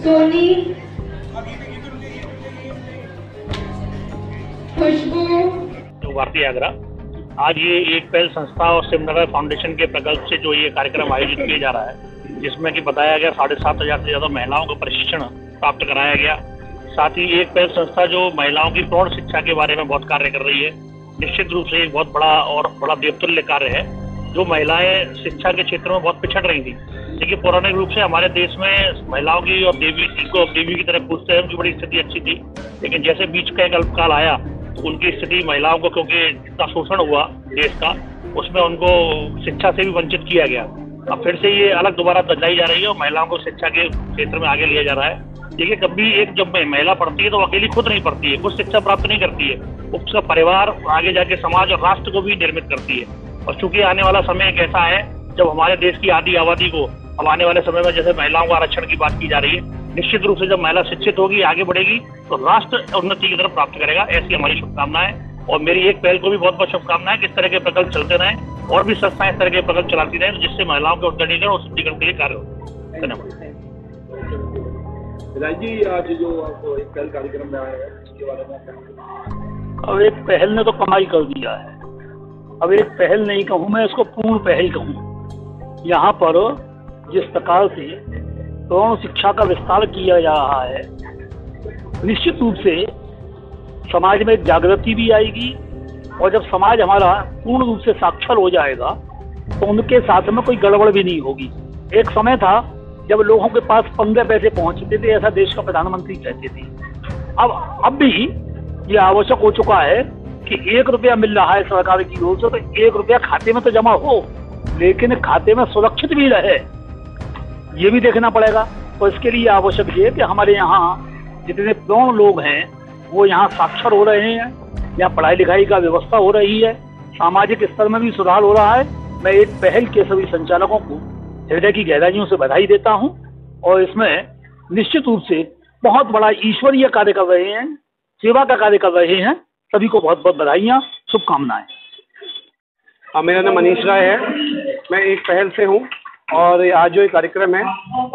सोनी, खुशबू। भारतीय आगरा आज ये एक पहल संस्था और शिवनगर फाउंडेशन के प्रकल्प से जो ये कार्यक्रम आयोजित किया जा रहा है, जिसमें कि बताया गया 7,500 से ज़्यादा महिलाओं को प्रशिक्षण प्राप्त कराया गया। साथ ही एक पहल संस्था जो महिलाओं की प्रौढ़ शिक्षा के बारे में बहुत कार्य कर रही है, निश्चित रूप से एक बहुत बड़ा देवतुल्य कार्य है। जो महिलाएं शिक्षा के क्षेत्र में बहुत पिछड़ रही थी, देखिए पौराणिक रूप से हमारे देश में महिलाओं की और देवी की तरह पूछते हैं, उनकी बड़ी स्थिति अच्छी थी। लेकिन जैसे बीच का एक अल्पकाल आया तो उनकी स्थिति महिलाओं को, क्योंकि जितना शोषण हुआ देश का, उसमें उनको शिक्षा से भी वंचित किया गया। अब फिर से ये अलग दोबारा बदलाई जा रही है और महिलाओं को शिक्षा के क्षेत्र में आगे लिया जा रहा है। देखिए कभी जब महिला पढ़ती है तो अकेली खुद नहीं पढ़ती है, खुद शिक्षा प्राप्त नहीं करती है, उसका परिवार आगे जाके समाज और राष्ट्र को भी निर्मित करती है। और चूंकि आने वाला समय एक ऐसा है जब हमारे देश की आधी आबादी को अब आने वाले समय में जैसे महिलाओं का आरक्षण की बात की जा रही है, निश्चित रूप से जब महिला शिक्षित होगी, आगे बढ़ेगी तो राष्ट्र उन्नति की तरफ प्राप्त करेगा। ऐसी हमारी शुभकामनाएं और मेरी एक पहल को भी बहुत बहुत शुभकामनाएं कि इस तरह के प्रकल्प चलते रहें और भी संस्थाएं इस तरह के प्रकल्प चलाती रहें, जिससे महिलाओं के उन्नतीकरण और शुद्धिकरण के लिए कार्य हो। धन्यवाद। जी, आज जो आप एक पहल कार्यक्रम में आए हैं उसके बारे में अब एक पहल ने तो कमाई कर दिया है। अब एक पहल नहीं कहूँ मैं, इसको पूर्ण पहल कहूँ। यहाँ पर जिस प्रकार से प्रौढ़ शिक्षा का विस्तार किया जा रहा है, निश्चित रूप से समाज में जागृति भी आएगी और जब समाज हमारा पूर्ण रूप से साक्षर हो जाएगा तो उनके साथ में कोई गड़बड़ भी नहीं होगी। एक समय था जब लोगों के पास 15 पैसे पहुंचते थे, ऐसा देश का प्रधानमंत्री कहते थे। अब भी ये आवश्यक हो चुका है कि 1 रुपया मिल रहा है सरकार की ओर से तो 1 रुपया खाते में तो जमा हो, लेकिन खाते में सुरक्षित भी रहे, ये भी देखना पड़ेगा। तो इसके लिए आवश्यक है कि हमारे यहाँ जितने प्रौढ़ लोग हैं वो यहाँ साक्षर हो रहे हैं, यहाँ पढ़ाई लिखाई का व्यवस्था हो रही है, सामाजिक स्तर में भी सुधार हो रहा है। मैं एक पहल के सभी संचालकों को हृदय की गहराइयों से बधाई देता हूँ और इसमें निश्चित रूप से बहुत बड़ा ईश्वरीय कार्य कर रहे हैं, सेवा का कार्य कर रहे हैं। सभी को बहुत बहुत बधाइयाँ, शुभकामनाएं। मेरा नाम मनीष राय है, मैं एक पहल से हूँ और आज जो ये कार्यक्रम है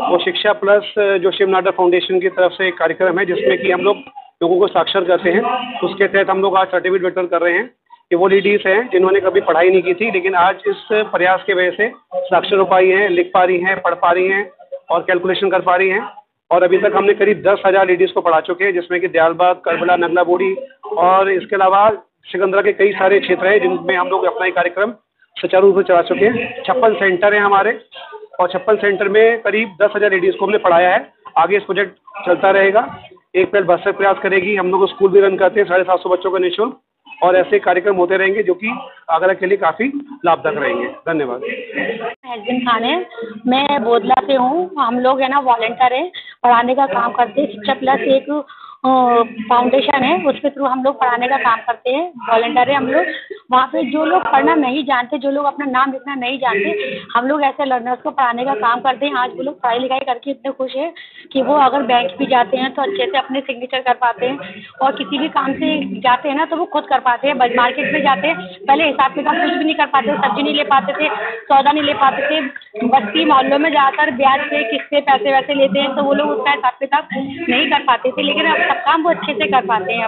वो शिक्षा प्लस जो शिवनाडर फाउंडेशन की तरफ से एक कार्यक्रम है जिसमें कि हम लोगों को साक्षर करते हैं। उसके तहत हम लोग आज सर्टिफिकेट वितरण कर रहे हैं कि वो लेडीज़ हैं जिन्होंने कभी पढ़ाई नहीं की थी, लेकिन आज इस प्रयास की वजह से साक्षर हो पाई हैं, लिख पा रही हैं, पढ़ पा रही हैं और कैलकुलेशन कर पा रही हैं। और अभी तक हमने करीब 10,000 लेडीज़ को पढ़ा चुके हैं, जिसमें कि दयालबाग, करबला, नगला बोड़ी और इसके अलावा सिकंदरा के कई सारे क्षेत्र हैं जिनमें हम लोग अपना ये कार्यक्रम सुचारू रूप से चला चुके हैं। 56 सेंटर हैं हमारे और 56 सेंटर में करीब 10,000 लेडीज़ को हमने पढ़ाया है। आगे इस प्रोजेक्ट चलता रहेगा। एक पहल भरसक प्रयास करेगी। हम लोग स्कूल भी रन करते हैं 750 बच्चों का निःशुल्क, और ऐसे कार्यक्रम होते रहेंगे जो कि आगरा के लिए काफ़ी लाभदायक रहेंगे। धन्यवाद। हसबिन खान है, मैं बोदला से हूँ। हम लोग है ना वॉलंटियर है, पढ़ाने का काम करते हैं। शिक्षा प्लस एक फाउंडेशन है, उसके थ्रू हम लोग पढ़ाने का काम करते हैं। वॉलंटियर है हम लोग। वहाँ पे जो लोग पढ़ना नहीं जानते, जो लोग अपना नाम लिखना नहीं जानते, हम लोग ऐसे लर्नर्स को पढ़ाने का काम करते हैं। आज वो लोग पढ़ाई लिखाई करके इतने खुश हैं कि वो अगर बैंक भी जाते हैं तो अच्छे से अपने सिग्नेचर कर पाते हैं और किसी भी काम से जाते हैं ना तो वो खुद कर पाते हैं। मार्केट में जाते हैं, पहले हिसाब किताब कुछ भी नहीं कर पाते, सब्जी नहीं ले पाते थे, सौदा नहीं ले पाते थे। बस्ती मोहल्लों में जाकर ब्याज पे किससे पैसे वैसे लेते हैं तो वो लोग उसका हिसाब किताब नहीं कर पाते थे, लेकिन अब सब काम वो अच्छे से कर पाते हैं।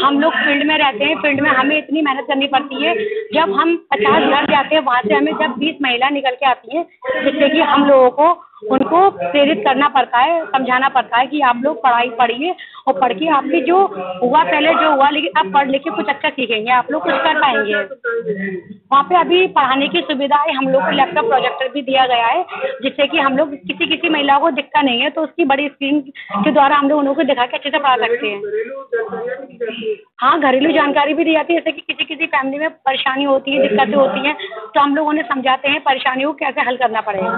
हम लोग फील्ड में रहते हैं, फील्ड में हमें इतनी मेहनत करनी पड़ती है। जब हम 50 घर जाते हैं, वहाँ से हमें जब 20 महिला निकल के आती है, जिससे कि हम लोगों को उनको प्रेरित करना पड़ता है, समझाना पड़ता है कि आप लोग पढ़ाई पढ़िए और पढ़ के आपके जो हुआ पहले जो हुआ, लेकिन अब पढ़ लिख के कुछ अच्छा सीखेंगे, आप लोग कुछ कर पाएंगे। वहाँ पे अभी पढ़ाने की सुविधा है, हम लोग को लैपटॉप प्रोजेक्टर भी दिया गया है, जिससे कि हम लोग किसी महिलाओं को दिक्कत नहीं है तो उसकी बड़ी स्क्रीन के द्वारा हम लोग उन लोगों को दिखा के अच्छे से पढ़ा सकते हैं। हाँ, घरेलू जानकारी भी दी जाती है, जैसे कि किसी फैमिली में परेशानी होती है, दिक्कतें होती हैं, तो हम लोग उन्हें समझाते हैं परेशानियों को कैसे हल करना पड़ेगा।